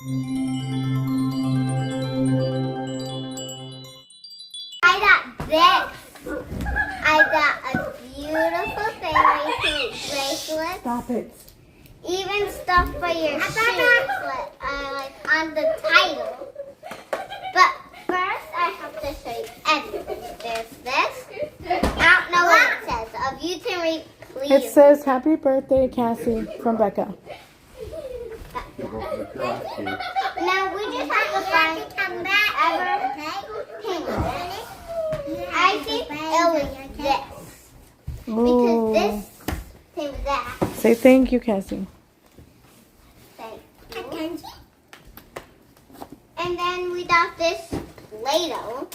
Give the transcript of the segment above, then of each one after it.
I got this. I got a beautiful fairy bracelet. Stop it. Even stuff for your shoes, on the title. But first, I have to show you everything. There's this. I don't know what it says. If you can read, please. It says happy birthday, Cassie, from Becca. Now we just have to find whatever pink. I think it was this. Ooh. Because this came that. Say thank you, Cassie. Thank you. And then we got this Play-Doh.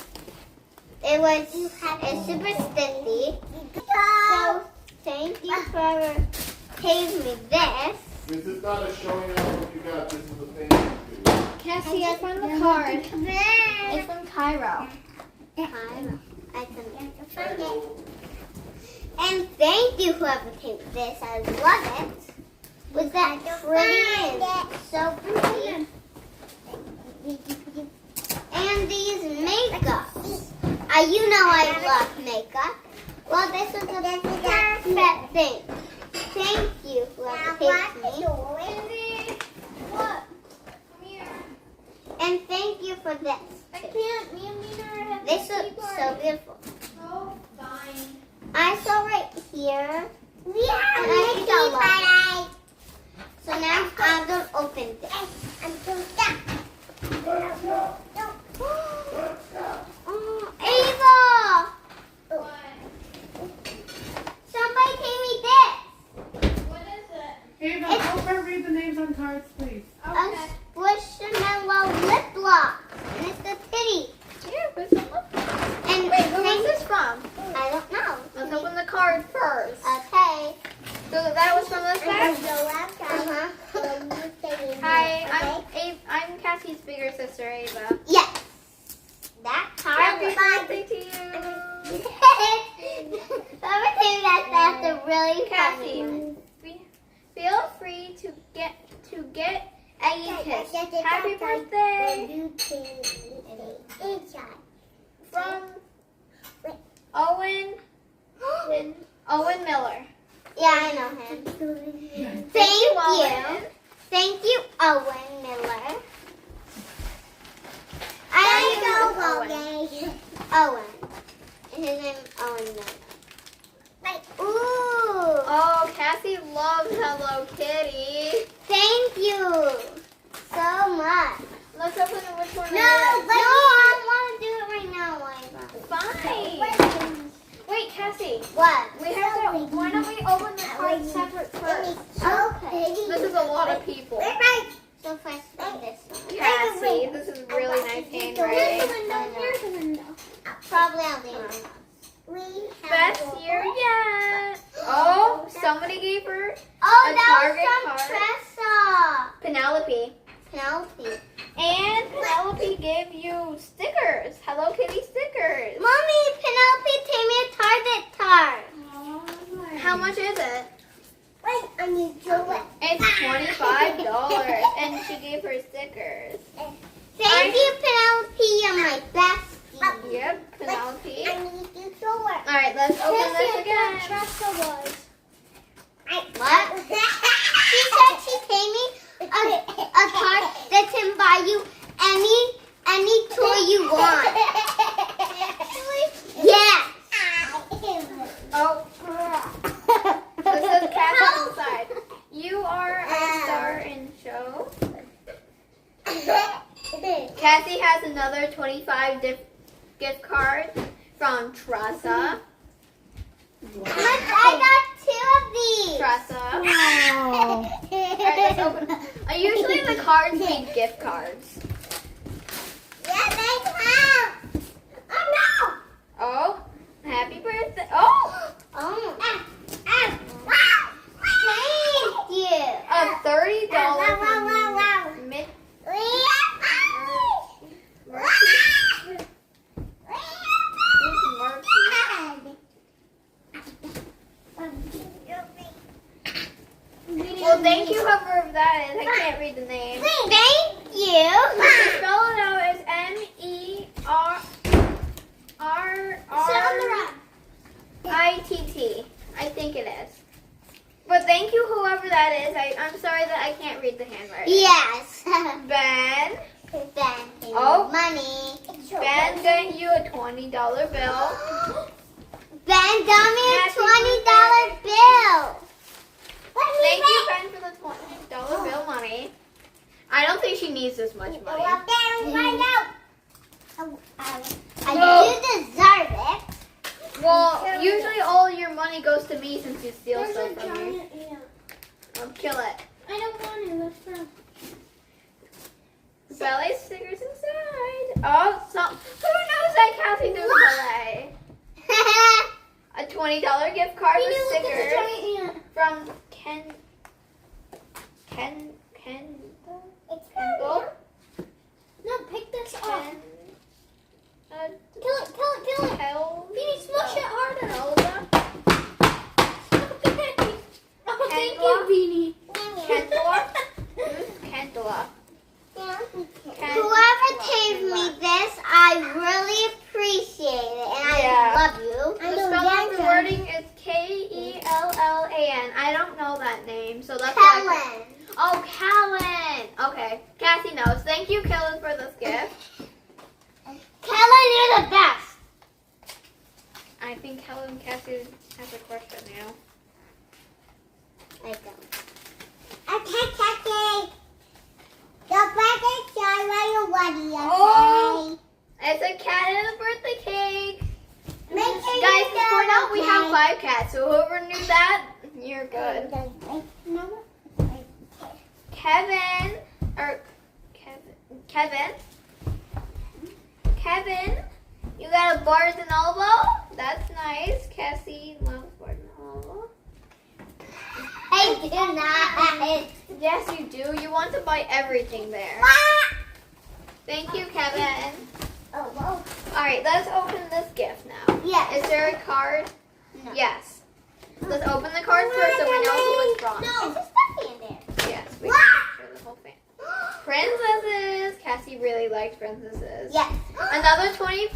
It's super sticky. So thank you for giving me this. This is not a showing off what you got. This is a thing. Cassie, I found the card. It's from Cairo. Cairo. I can find it. And thank you whoever came with this. I love it. Was that pretty and so pretty? And these makeups. You know I love makeup. Well, this is a perfect thing. Thank you whoever came with me. What? Come here. And thank you for this. I can't. Me and Mina are having this looks so beautiful. Oh, fine. I saw right here. We have a Mickey party. So now I'm going to open this. I'm so stuck. Oh, Ava! Somebody gave me this. What is it? Ava, help her read the names on cards, please. A Squishmallow lip gloss. And it's the titty. Here, put some lip. And Wait, who is this from? I don't know. Let's open the card first. Okay. So that was from this bag? Uh-huh. Hi, I'm Cassie's bigger sister, Ava. Yes. That card. Happy birthday to you. Everything that's really Cassie, funny. feel free to get a kiss. Happy birthday from Owen Miller. Yeah, I know him. Thank you. Thank you, Owen Miller. I know Owen. And his name is Owen Miller. Ooh. Oh, Cassie loves Hello Kitty. Thank you so much. Let's open it. Which one? No, I don't want to do it right now, Fine. Wait, Cassie. What? We have to. Why don't we open the cards separate first? Okay. This is a lot of people. So first this one. Cassie, this is really nice handwriting. Probably I'll leave it. Best year yet. Oh, somebody gave her Oh, a that Target was from card. Tressa. Penelope. Penelope. And Penelope gave you stickers. Hello Kitty stickers. Mommy, Penelope gave me a Target card. How much is it? Wait, I need to do it. It's $25. And she gave her stickers. Thank you, Penelope. You're my bestie. Yep, Penelope. I need to do it. Alright, let's open this again. What? She said she gave me a card that can buy you any toy you want. Yes. Oh. This is Cassie inside. You are a star in show. Cassie has another 25 gift card from Tressa. I got two of these. Tressa. Wow. Alright, let's open. Usually the cards make gift cards. Yeah, they count. Oh no. Oh, happy birthday. Oh, Oh. Thank you. a $30 from Mid. Well, thank you, whoever that is. I can't read the name. Thank you. read the handwriting. Yes. Ben. Ben, Oh. money. Ben got you a $20 bill. Ben got me a Happy $20 bill. Thank you, Ben, for the $20 bill money. I don't think she needs this much money. I do deserve it. Well, usually all your money goes to me since you steal stuff from me. I'll kill it. I don't want to. Let's go. Ballet stickers inside. Oh, so who knows that Cassie knows ballet? A $20 gift card with stickers from Kendall. No, pick this up. Ken, Kill it, kill it, kill it. Beanie, smush it harder. Helda. Oh, thank you, Beanie. Kendall. Who's Kendall? Whoever gave me this, I really appreciate it, and I love you. The spelling of the wording is Kellan. I don't know that name, so that's Helen. Oh, Callan. Okay, Cassie knows. Thank you, Kellan, for this gift. Helen, you're the best. I think Kellan Cassie has a crush on you. I don't. Okay, Cassie. Don't forget to show where you're ready, okay? Oh. It's a cat and a birthday cake. Make sure Guys, you to point out we have okay? 5 cats, so whoever knew that, you're good. Kevin, you got a Barnes and Noble? That's nice. Cassie loves Barnes and Noble. I do not. Yes, you do. You want to buy everything there. Thank you, Kevin. Oh, whoa. All right, let's open this gift now. Yes. Is there a card? No. Yes. Let's open the card first so we know who it's from. No. There's a stuffy in there. Yes, we can make sure the whole thing. Princesses. Cassie really likes princesses. Yes. Another 20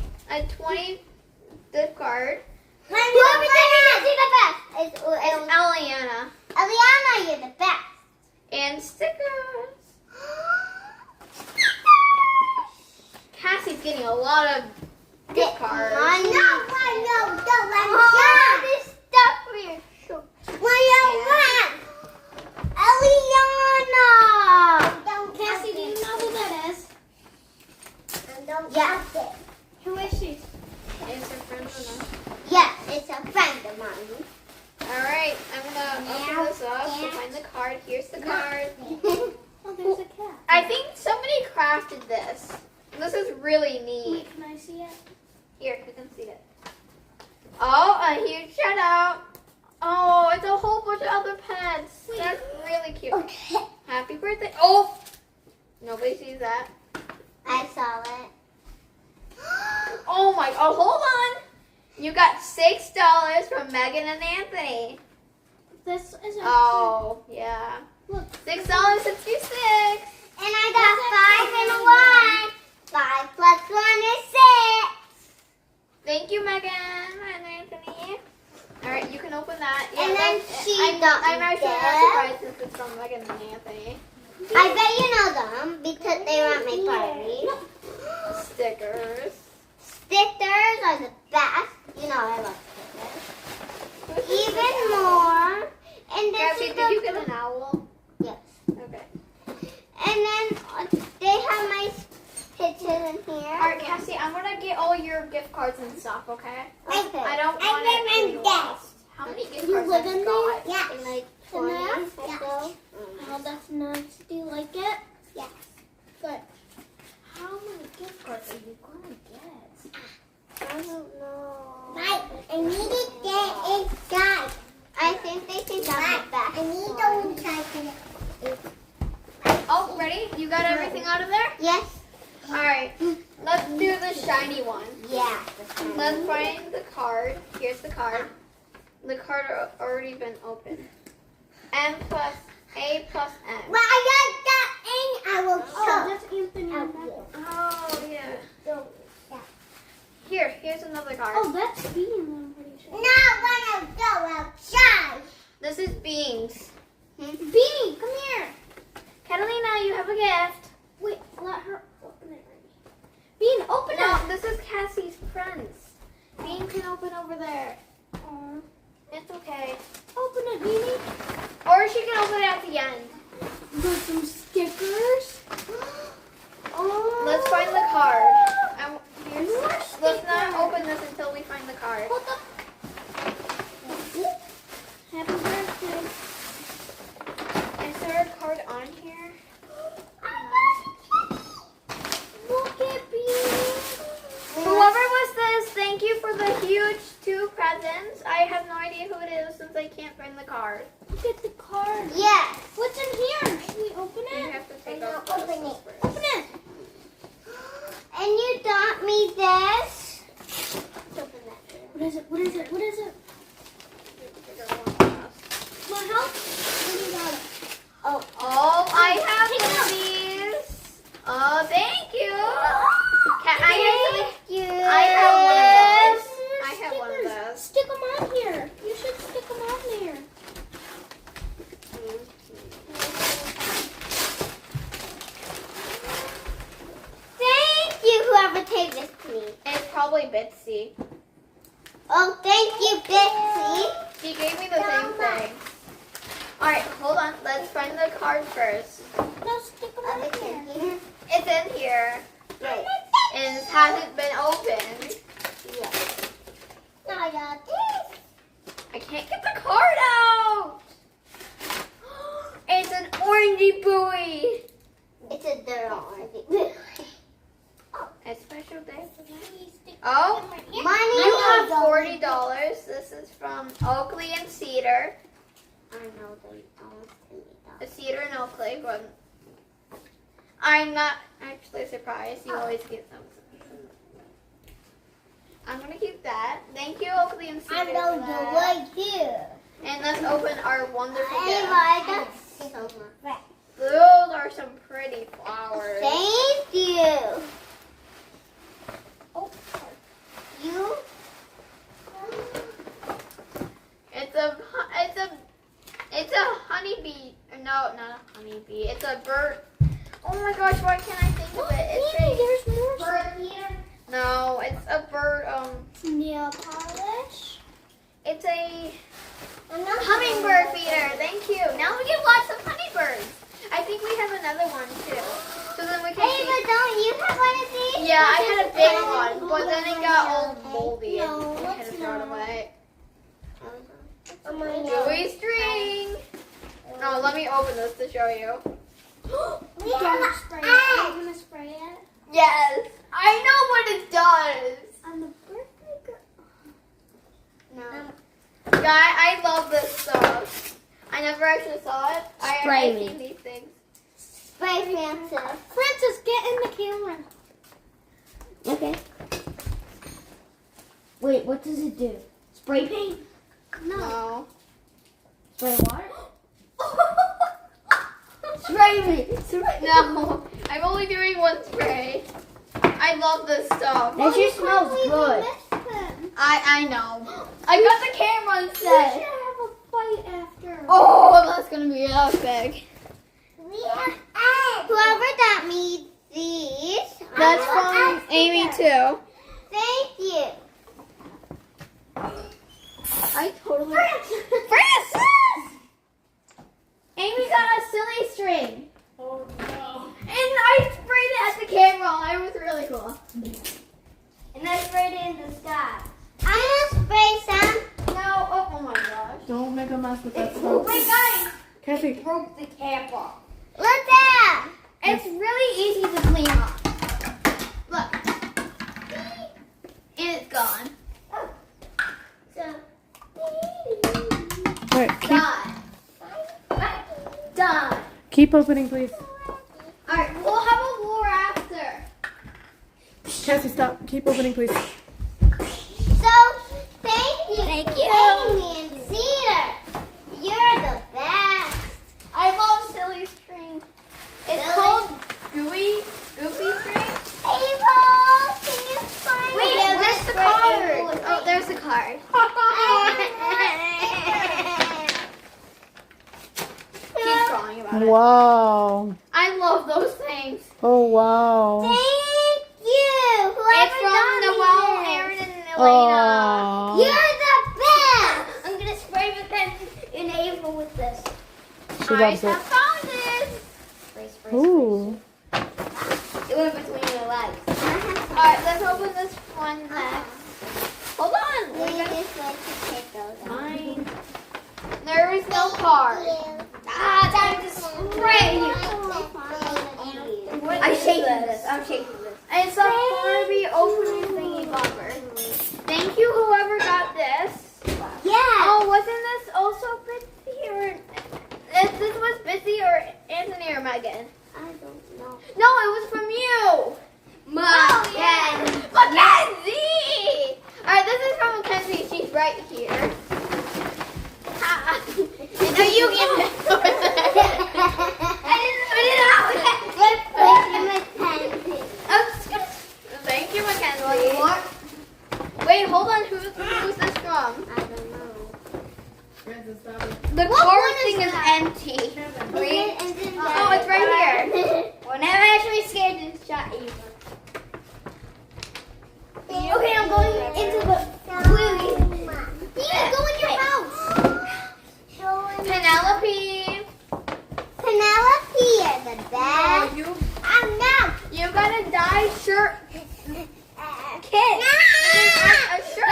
gift card. Whoever did it, you're the best. It's Eliana. Eliana, you're the best. And stickers. Cassie's getting a lot of gift cards. No, don't let me shine. This stuff for your shoe. Eliana. Cassie, do you know who that is? Yes. Who is she? Is her friend or not? Yes, it's a friend of mine. Alright, I'm gonna open this up to find the card. Here's the card. Oh, there's a cat. I think somebody crafted this. This is really neat. Can I see it? Here, you can see it. Oh, a huge shout out. Oh, it's a whole bunch of other pets. That's really cute. Okay. Happy birthday. Oh! Nobody sees that. I saw it. Oh my, oh, hold on. You got $6 from Megan and Anthony. This is a Oh, yeah. Look. $6.66. And I got 5 and a 1. 5 plus 1 is 6. Thank you, Megan and Anthony. All right, you can open that. And then I'm actually not surprised since it's from Megan and Anthony. I bet you know them because they were at my party. Stickers. Stickers are the best. You know I love stickers. Even more. And this Gabby, is did you get an owl? Yes. Okay. And then they have my pictures in here. All right, Cassie, I'm gonna get all your gift cards and stuff. Okay. Okay. I don't want it to be lost. How many gift You cards live have in you got? Yeah. Like 20 there? or so. Oh, that's nice. Do you like it? Yes. Good. How many gift cards are you gonna get? I don't know. Mike, I need it there inside. I think they think I'm the best. I need to inside. Oh, ready? You got everything out of there? Yes. All right. Let's do the shiny one. Yeah. Let's find the card. Here's the card. The card already been opened. A plus M. Well, I got that and I will Oh, show. that's Anthony. Oh, Oh yeah. yeah. Here's another card. Oh, that's Bean, I'm pretty sure. Now when I go outside. This is Beans. Beanie, come here. this is Cassie's friends. Bean can open over there. It's okay. Open it, Mimi. Or she can open it at the end. Got some stickers. Oh. Let's find the card. More Let's not stickers. open this until we find the card. Hold up. Happy birthday. Is there a card on here? Look at me. Whoever was this, thank you for the huge 2 presents. I have no idea who it is since I can't find the card. Look at the card. Yes. What's in here? Should we open You it? have to take I off know, the open it. whispers. Open it. And you got me this. Let's open that. What is it? What is it? What is it? My house? What do you got? Oh, I have these. Oh, thank you. Thank you. I have one of those. I have one of those. Stick them on here. You should stick them on there. Thank you, whoever gave this to me. It's probably Bitsy. Oh, thank you, Bitsy. She gave me the same thing. Alright, hold on. Let's find the card first. No, stick them on Other here. thing here. It's in here. Right. And it hasn't been opened. Yes. Now I got this. I can't get the card out. It's an orangey buoy. It's a dirt already. A special day. Stick Oh, Money. you have $40. This is from Oakley and Cedar. I know they don't see A that. Cedar and Oakley, but I'm not actually surprised. You always get some. I'm gonna keep that. Thank you, Oakley and Cedar. I'm for going to that. right here. And let's open our wonderful gift. Anyway, that's so much. Those are some pretty flowers. Thank you. Oh, You. It's a honeybee. No, not a honeybee. It's a bird. Oh my gosh, why can't I think of it? It's Mimi, a there's more. Bird here. no. It's a bird. Nail polish. It's a Another hummingbird feeder. Thank you. Now we get lots of honey-birds. I think we have another one too. So then we can Hey, see. but don't you have one of these? Yeah, I had a big one, but then it got all moldy and No, we had to let's throw it not. away. Oh my God. Gooey string. No, let me open this to show you. We Don't have spray an it. Are egg. you gonna spray it? Yes, I know what it does. On the birthday girl. No. Guy, I love this stuff. I never actually saw it. Spray I've me. seen these things. Spray Francis. Francis, get in the camera. Okay. Wait, what does it do? Spray paint? No. Spray water? Spray me. No, I'm only doing one spray. I love this stuff. That just smells good. I know. I got the camera We should instead. have a fight after. Oh, that's gonna be epic. We have eggs. Whoever got me these. That's I want from eggs Amy together. too. Thank you. I totally. Francis! Francis! Amy got a silly string. Oh no. And I sprayed it at the camera. It was really cool. And I sprayed it in the sky. I'm gonna spray some. No, oh my gosh. Don't make a mess with that stuff. Wait, guys. Cassie, Broke the cap off. Look at It's really easy to clean off. Look. And it's gone. So. alright, Done. keep opening, please. Alright, we'll have a war after. Cassie, stop. Keep opening, please. So, thank you. Thank you. Amy and Cedar. You're the best. I love silly string. It's Silly? called goofy string. April, can you find Wait, it? where's the card? Oh, there's the card. Keep drawing about it. Wow. I love those things. Oh, wow. Thank you. Whoever It's from Aw. You're the best. I'm gonna spray the pen in April with this. She loves I it. have found this. Spray, spray, Ooh. It went between your legs. Alright, let's open this one next. Hold on. We just like to take those out. Mine. There is no card. Time to spray. I'm shaking this. I'm shaking this. And it's a Barbie opening thingy bobber. Thank you, whoever got this. Yeah. Oh, wasn't this also Bitsy or this was Bitsy or Anthony or Megan? I don't know. No, it was from you. Mackenzie. Mackenzie. All right, this is from Mackenzie. She's right here. No, you get it over there. I didn't put it out. I'm just gonna. Thank you, Mackenzie. Wait, hold on. Who's this from? I don't know. Francis, stop it. The What card one is thing is that? empty. Oh, Oh, it's right here. When I'm actually scared to shot you. Okay, I'm going into the Willie. Go in your house. Penelope, Penelope, you're the best. you I'm not. you got a dye shirt kit. No! A shirt.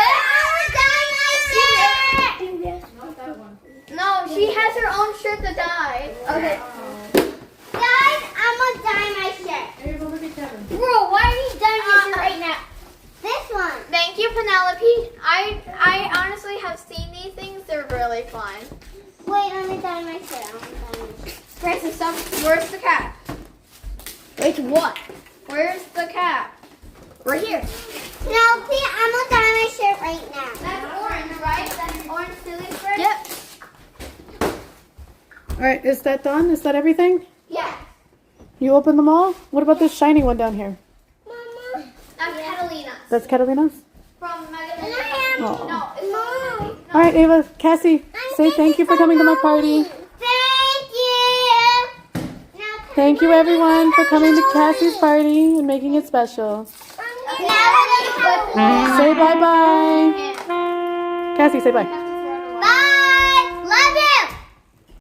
Not that one. No, she has her own shirt to dye. Okay. Guys, I'm gonna dye my shirt. Here, go look at Kevin. Bro, why are you dyeing your shirt right now? This one. Thank you, Penelope. I honestly have seen these things. They're really fun. Wait, let me dye my shirt. I'm gonna dye my shirt. Francis, where's the cap? Wait, what? Where's the cap? Right here. Penelope, I'm gonna dye my shirt right now. That's orange, right? That's orange silly skirt? Yep. All right, is that done? Is that everything? Yeah. You open them all? What about this shiny one down here? Mama. That's Catalina's. That's Catalina's? From Megan. And I am. Oh. No, it's not Megan. All right, Ava, Cassie, say thank you for coming to my party. Thank you. Now, Thank you, everyone, for coming to Cassie's party and making it special. now we're gonna have Say bye-bye. Cassie, say bye.